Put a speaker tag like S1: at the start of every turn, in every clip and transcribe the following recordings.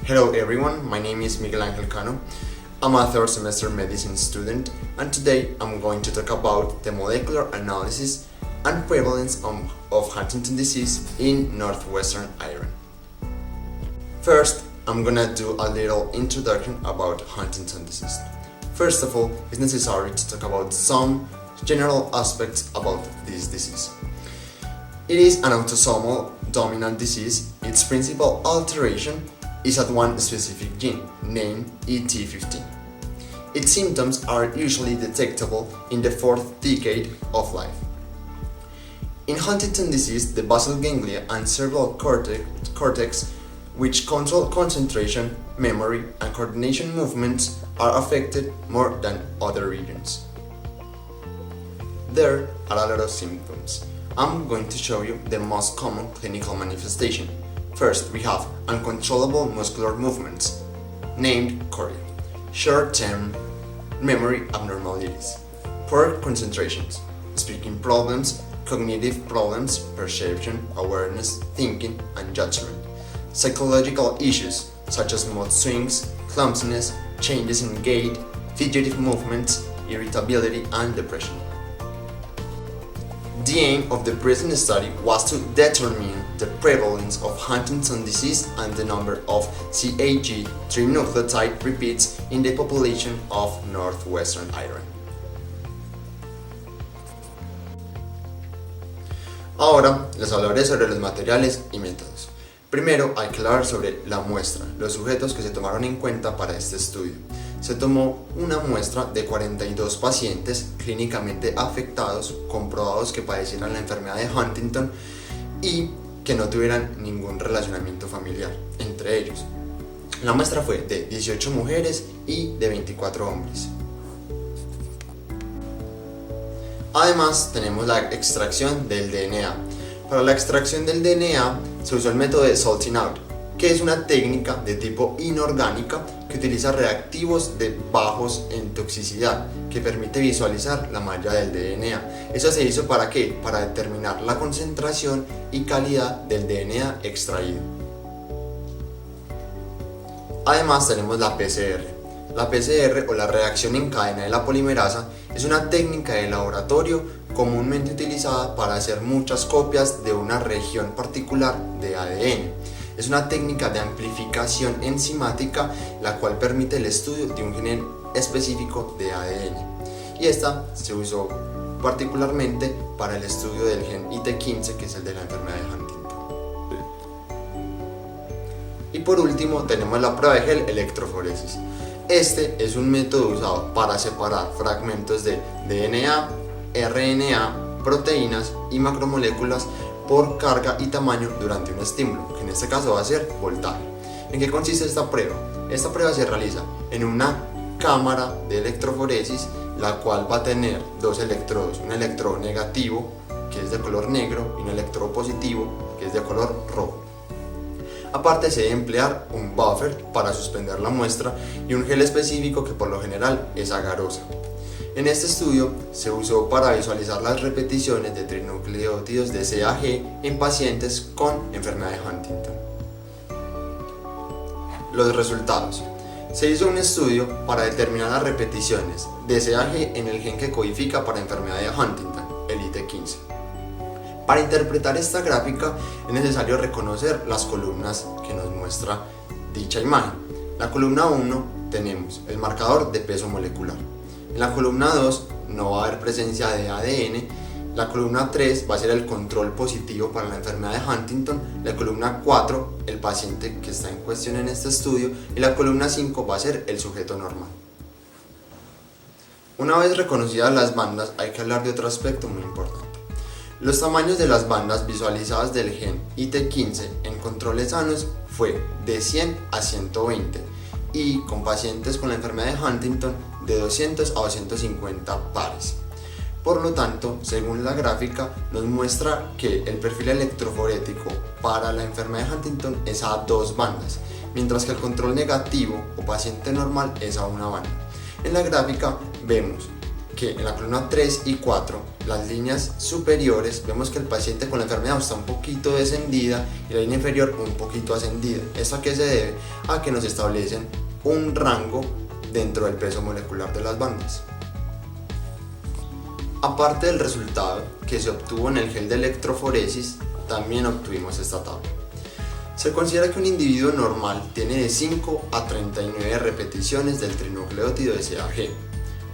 S1: Hello everyone, my name is Miguel Angel Cano. I'm a third semester medicine student, and today I'm going to talk about the molecular analysis and prevalence of Huntington disease in northwestern Iran. First, I'm gonna do a little introduction about Huntington disease. First of all, it's necessary to talk about some general aspects about this disease. It is an autosomal dominant disease. Its principal alteration is at one specific gene, named ET15. Its symptoms are usually detectable in the fourth decade of life. In Huntington disease, the basal ganglia and cerebral cortex, which control concentration, memory, and coordination movements, are affected more than other regions. There are a lot of symptoms. I'm going to show you the most common clinical manifestation. First, we have uncontrollable muscular movements, named chorea, short-term memory abnormalities, poor concentrations, speaking problems, cognitive problems, perception, awareness, thinking, and judgment, psychological issues such as mood swings, clumsiness, changes in gait, fidgetive movements, irritability, and depression. The aim of the present study was to determine the prevalence of Huntington disease and the number of CAG trinucleotide repeats in the population of northwestern Iran. Ahora les hablaré sobre los materiales y métodos. Primero hay que hablar sobre la muestra, los sujetos que se tomaron en cuenta para este estudio. Se tomó una muestra de 42 pacientes clínicamente afectados, comprobados que padecieran la enfermedad de Huntington y que no tuvieran ningún relacionamiento familiar entre ellos. La muestra fue de 18 mujeres y de 24 hombres. Además, tenemos la extracción del DNA. Para la extracción del DNA se usó el método de salting out, que es una técnica de tipo inorgánica que utiliza reactivos de bajos en toxicidad, que permite visualizar la malla del DNA. Eso se hizo ¿para qué? Para determinar la concentración y calidad del DNA extraído. Además tenemos la PCR. La PCR, o la reacción en cadena de la polimerasa, es una técnica de laboratorio comúnmente utilizada para hacer muchas copias de una región particular de ADN. Es una técnica de amplificación enzimática la cual permite el estudio de un gen específico de ADN. Y esta se usó particularmente para el estudio del gen IT15, que es el de la enfermedad de Huntington. Y por último tenemos la prueba de gel electroforesis. Este es un método usado para separar fragmentos de DNA, RNA, proteínas y macromoléculas por carga y tamaño durante un estímulo, que en este caso va a ser voltaje. ¿En qué consiste esta prueba? Esta prueba se realiza en una cámara de electroforesis, la cual va a tener dos electrodos, un electrodo negativo, que es de color negro, y un electrodo positivo, que es de color rojo. Aparte se debe emplear un buffer para suspender la muestra y un gel específico que por lo general es agarosa. En este estudio se usó para visualizar las repeticiones de trinucleótidos de CAG en pacientes con enfermedad de Huntington. Los resultados. Se hizo un estudio para determinar las repeticiones de CAG en el gen que codifica para enfermedad de Huntington, el IT15. Para interpretar esta gráfica es necesario reconocer las columnas que nos muestra dicha imagen. En la columna 1 tenemos el marcador de peso molecular. En la columna 2 no va a haber presencia de ADN. La columna 3 va a ser el control positivo para la enfermedad de Huntington. La columna 4, el paciente que está en cuestión en este estudio. Y la columna 5 va a ser el sujeto normal. Una vez reconocidas las bandas, hay que hablar de otro aspecto muy importante. Los tamaños de las bandas visualizadas del gen IT15 en controles sanos fue de 100 a 120 y con pacientes con la enfermedad de Huntington de 200 a 250 pares. Por lo tanto, según la gráfica, nos muestra que el perfil electroforético para la enfermedad de Huntington es a 2 bandas, mientras que el control negativo o paciente normal es a una banda. En la gráfica vemos que en la columna 3 y 4, las líneas superiores, vemos que el paciente con la enfermedad está un poquito descendida y la línea inferior un poquito ascendida. ¿Esto a qué se debe? A que nos establecen un rango dentro del peso molecular de las bandas. Aparte del resultado que se obtuvo en el gel de electroforesis, también obtuvimos esta tabla. Se considera que un individuo normal tiene de 5 a 39 repeticiones del trinucleótido de CAG,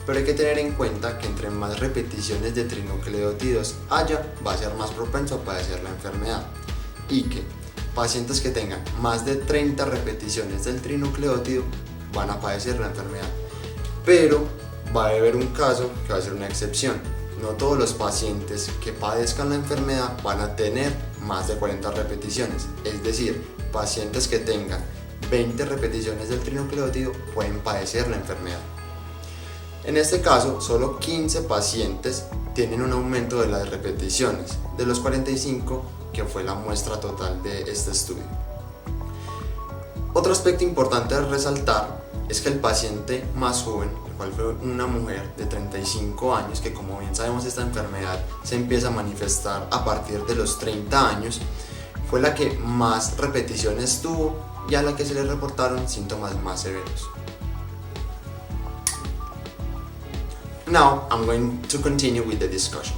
S1: pero hay que tener en cuenta que entre más repeticiones de trinucleótidos haya, va a ser más propenso a padecer la enfermedad, y que pacientes que tengan más de 30 repeticiones del trinucleótido van a padecer la enfermedad. Pero va a haber un caso que va a ser una excepción. No todos los pacientes que padezcan la enfermedad van a tener más de 40 repeticiones, es decir, pacientes que tengan 20 repeticiones del trinucleótido pueden padecer la enfermedad. En este caso, solo 15 pacientes tienen un aumento de las repeticiones, de los 45 que fue la muestra total de este estudio. Otro aspecto importante a resaltar es que el paciente más joven, el cual fue una mujer de 35 años, que como bien sabemos esta enfermedad se empieza a manifestar a partir de los 30 años, fue la que más repeticiones tuvo y a la que se le reportaron síntomas más severos. Now I'm going to continue with the discussion.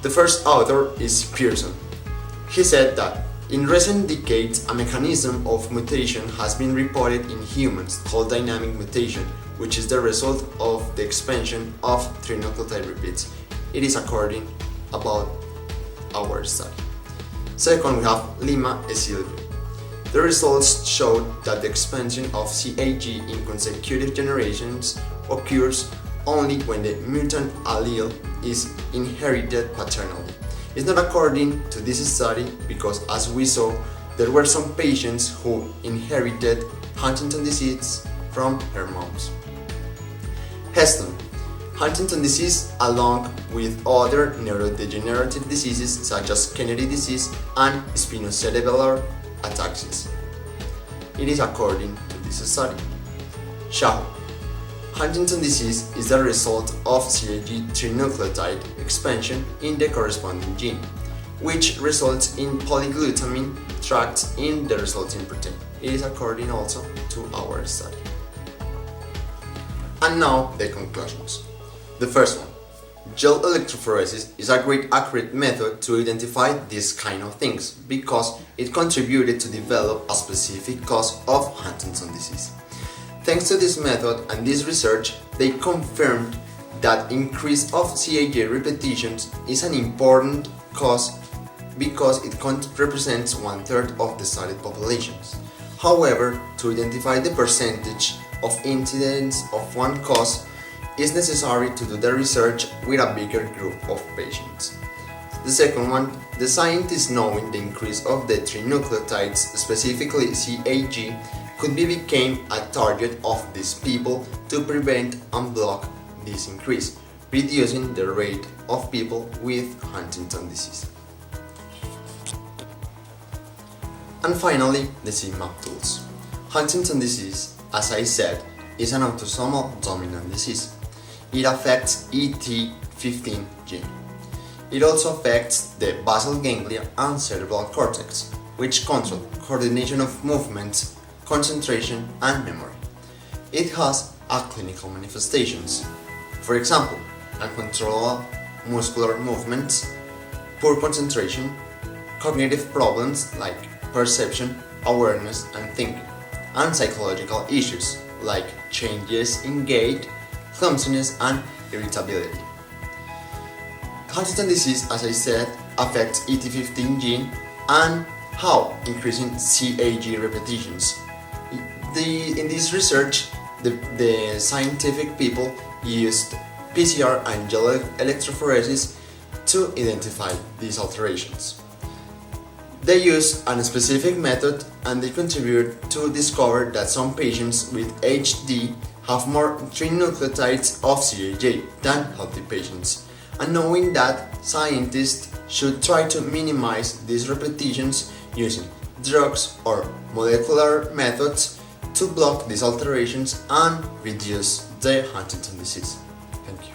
S1: The first author is Pearson. He said that in recent decades, a mechanism of mutation has been reported in humans called dynamic mutation, which is the result of the expansion of trinucleotide repeats. It is according about our study. Second, we have Lima et Silva. The results showed that the expansion of CAG in consecutive generations occurs only when the mutant allele is inherited paternally. It's not according to this study because, as we saw, there were some patients who inherited Huntington disease from her moms. Heston. Huntington disease, along with other neurodegenerative diseases such as Kennedy disease and spinocerebellar ataxia. It is according to this study. Shaw. Huntington disease is the result of CAG trinucleotide expansion in the corresponding gene, which results in polyglutamine trapped in the resulting protein. It is according also to our study. And now the conclusions. The first one. Gel electrophoresis is a great accurate method to identify these kind of things because it contributed to develop a specific cause of Huntington disease. Thanks to this method and this research, they confirmed that increase of CAG repetitions is an important cause because it represents 1/3 of the studied populations. However, to identify the percentage of incidence of one cause, it's necessary to do the research with a bigger group of patients. The second one, the scientists knowing the increase of the trinucleotides, specifically CAG, could become a target of these people to prevent and block this increase, reducing the rate of people with Huntington disease. And finally, the CMAP tools. Huntington disease, as I said, is an autosomal dominant disease. It affects ET15 gene. It also affects the basal ganglia and cerebral cortex, which control coordination of movements, concentration, and memory. It has clinical manifestations. For example, uncontrollable muscular movements, poor concentration, cognitive problems like perception, awareness, and thinking, and psychological issues like changes in gait, clumsiness, and irritability. Huntington disease, as I said, affects ET15 gene and how increasing CAG repetitions. In this research, the scientific people used PCR and gel electrophoresis to identify these alterations. They used a specific method and they contributed to discover that some patients with HD have more trinucleotides of CAG than healthy patients. And knowing that, scientists should try to minimize these repetitions using drugs or molecular methods to block these alterations and reduce the Huntington disease. Thank you.